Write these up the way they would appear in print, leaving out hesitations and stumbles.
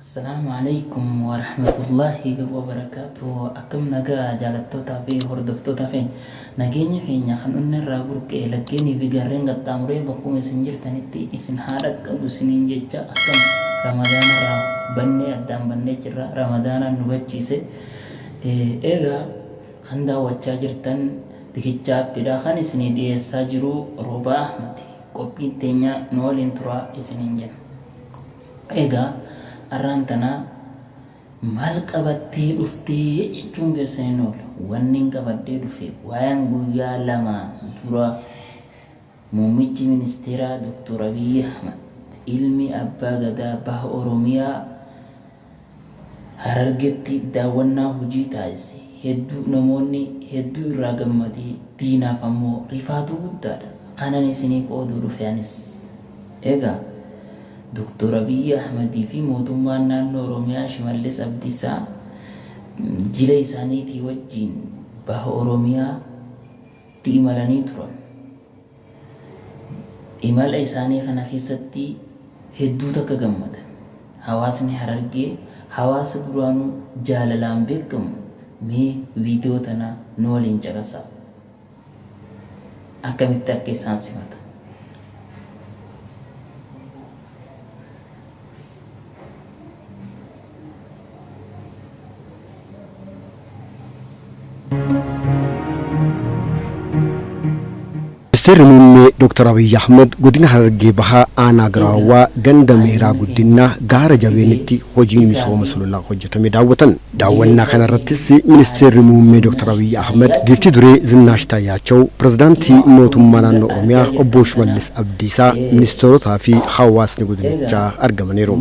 السلام عليكم ورحمة الله وبركاته. أكم نجا جالتو تافي هردفتو تافي نجيني خينيا خنون الرابورك لكني في جارين قد تامري بقوم سنجر تنتي اسم حارك أبو سنين جيتشا أكم رمضان را بني أدام بني جرا رمضان نبتشي سي إيغا خندا وچاجر تن دكيتشا بدا خاني سني دي ساجرو روبا أحمدي قبين تينيا نولين ترا اسمين جن إيغا arantana mal qabattee dhuftee jechuun keessan oolu wanni qabattee dhufe waayaan guyyaa lama dura muummichi ministeeraa Dr. Abiy Ahmed ilmi abbaa gadaa baha Oromiyaa Harargeetti daawwannaa hojii taasise. Hedduu namoonni hedduu irraa gammadee diinaaf ammoo rifaatu guddaadha. Kanan isinii qooduu dhufeenis egaa Dr. Abiy Ahmed fi mootummaan naannoo Oromiyaa Shimallis Abdiisaa jila isaaniitii wajjin baha Oromiyaa imalanii turan. Imala isaanii kana keessatti hedduu takka gammadan. Hawaasni Harargee hawaasa duraanuu jaalalaan beekamu mee viidiyoo tana nu waliin caqasaa. Akkamitti akka isaan simatan. Ministeerri muummee Dr. Abiy Ahmed godina Harargee bahaa aanaa Giraawaa ganda meeraa guddinaa gaara jabeenitti hojiin misooma sululaa hojjetame daawwatan. Daawwannaa kanarrattis ministeerri muummee Dr. Abiy Ahmed giiftii duree Zinaash Taayyaachaw pirezidaantii mootummaa naannoo Oromiyaa obbo Shimallis Abdiisaa ministeerotaa fi hawaasni godinichaa argamaniiru.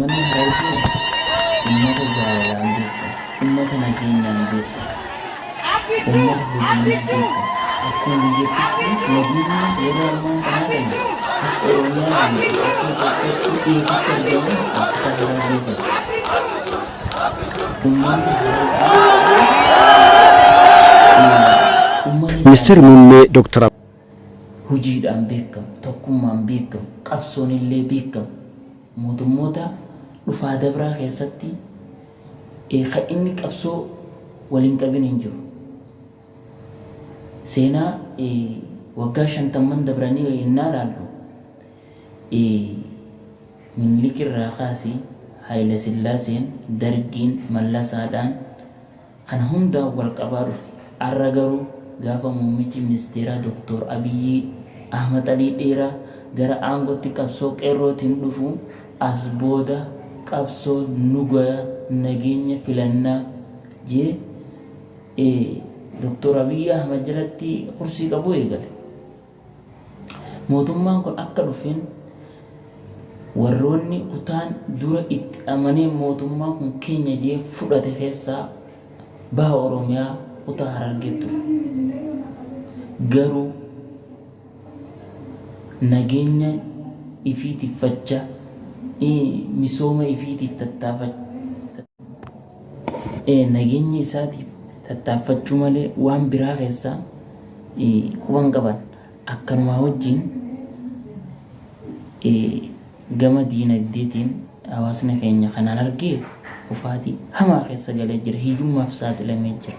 Ministeerri muummee Dr. Hojiidhaan beekamu, tokkummaan beekamu, qabsoon illee beekamu. Mootummoota dhufaa dabraa keessatti kan inni qabsoo waliin qabin hin jiru. Seenaa waggaa 50 dabranii innaa laallu Minilik irraa kaasii Haayile Sillaaseen Dargiin Mallasaadhaan kana hundaa wal qabaa dhufe. Har'a garuu gaafa muummichi ministeeraa Dr. Abiy Ahmed Alii dheeraa gara aangootti qabsoo qeerrootiin dhufu as booda qabsoo nugaa nageenya filannaa jee Dr. Abiy Ahmed jalatti kursii qabu eegale. Mootummaan kun akka dhufeen warroonni kutaan dura itti amanee mootummaan kun keenya jee fudhate keessaa baha Oromiyaa kutaa Harargee ture. Garuu nageenya ifiitiif facha misooma ifiitiif tattaafachaa nageenya isaatiif tattaafachuu malee waan biraa keessaa quban qaban. Akkanumaa wajjin gama diinagdeetiin hawaasni keenya kanaan argee kufaatii hamaa keessa galee jira. Hiyyummaaf saaxilamee jira.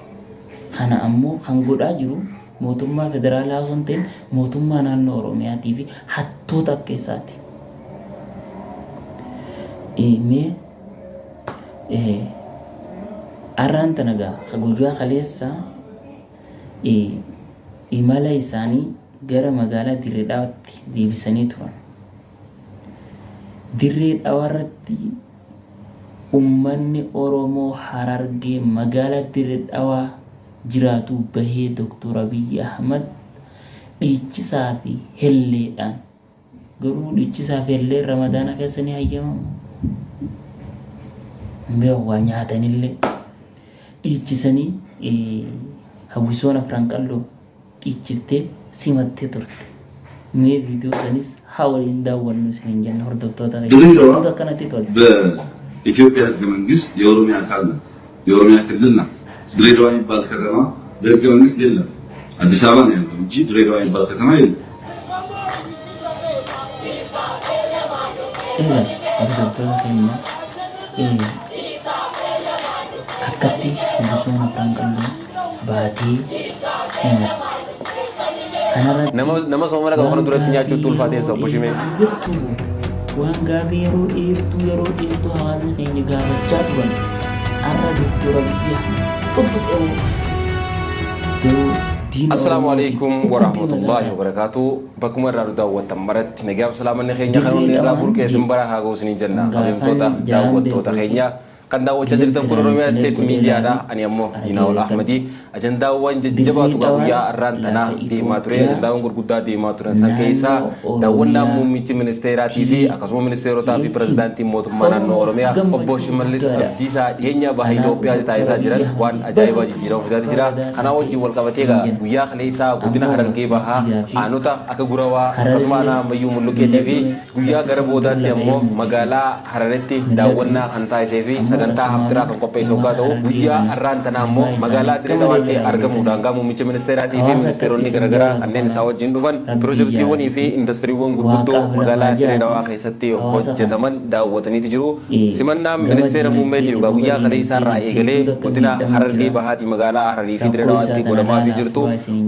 Kana ammoo kan godhaa jiru mootummaa federaalaa osoo hin ta'in mootummaa naannoo Oromiyaatii fi hattoota akka isaati. Arraan tanagaa guyyaa kaleessaa imala isaanii gara magaalaa Dirree Dhawaatti deebisanii turan. Dirree Dhawaarratti ummanni Oromoo Harargee magaalaa Dirree Dhawaa jiraatu bahee Dr. Abiy Ahmed dhiichisaa fi helleedhaan garuu dhiichisaa fi hellee Ramadaana keessa ni hayyamamu. Waa nyaatanillee dhiichisanii hawwisoon afran qalloo dhiichiftee simattee turte. Mee viidiyoo sanis haa waliin daawwannu isin jenna hordoftoota kanatti tole. በኢትዮጵያ ህገ መንግስት የኦሮሚያ አካል ናት፣ የኦሮሚያ ክልል ናት። ድሬዳዋ የሚባል ከተማ በህገ መንግስት የለም። አዲስ አበባ ነው ያለው እንጂ ድሬዳዋ የሚባል ከተማ የለም። hordoftoota keenya Soona Frankallee Baatii Simar. Nama soomala qabu kana duratti nyaachuutti ulfaateessa obbo Shimee. Waan gaaffii yeroo dheertuu hawaasni keenya gaafachaa turan har'a doktora biyya tuttuqee garuu Assalamualaikum warahmatullahi wabarakatuh. Bakuma irraa daawwattan maratti nagaaf salaamanni keenya kan hundi irraa burqee simbara haa goosanii jenna. Kabajamtoota daawwattoota keenya kan daawwachaa jirtan kun Oromiyaa State Media dha. Ani ammoo Dinaawul Ahmadi. Ajandaawwan jajjabaatu guyyaa har'aan tanaa deemaa ture. Ajandaawwan gurguddaa deemaa turan san keessaa daawwannaa muummichi ministeeraatii fi akkasuma ministeerotaa fi pirezidaantiin mootummaa naannoo Oromiyaa obbo Shimallis Abdiisaa dhiyeenya baha Itoophiyaatti taasisaa jiran waan ajaa'ibaa jijjiirama fidaati jira. Kanaa wajjin wal qabatee guyyaa kaleessaa guddina Harargee bahaa aanota akka Gurawaa akkasuma aanaa Ammayyuu Mulluqeetii fi guyyaa gara boodaatti ammoo magaalaa Hararetti daawwannaa kan taasisee fi sagantaa haftiraa kan qopheessu hoggaa ta'u guyyaa har'aan tanaa ammoo magaalaa Dirreedawaatti argamuudhaan gaa muummicha ministeeraatii fi ministeeronni garaagaraa kanneen isaa wajjin dhufan piroojeektiiwwanii fi indastiriiwwan gurguddoo magaalaa Dirreedawaa keessatti hojjetaman daawwataniiti jiru. Simannaan ministeera muummeetiif guyyaa kaleessaa irraa eegalee guddina Harargee bahaatii magaalaa Hararii fi Dirreedawaatti godhamaa jirtu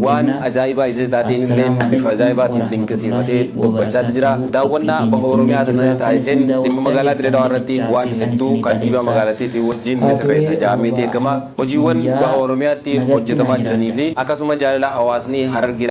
waan ajaa'ibaa isa taateen illee bifa ajaa'ibaatiin dinqisiifatee dubbachaa jira. Daawwannaa baha Oromiyaa tanaa taasiseen dhimma magaalaa Dirreedawaa irratti waan hedduu kantiibaa magaalattiitii wajjin sirreessa jaamee eegama. Hojiiwwan baha Oromiyaatti hojjetamaa jiranii fi akkasuma jaalala hawaasni Harargee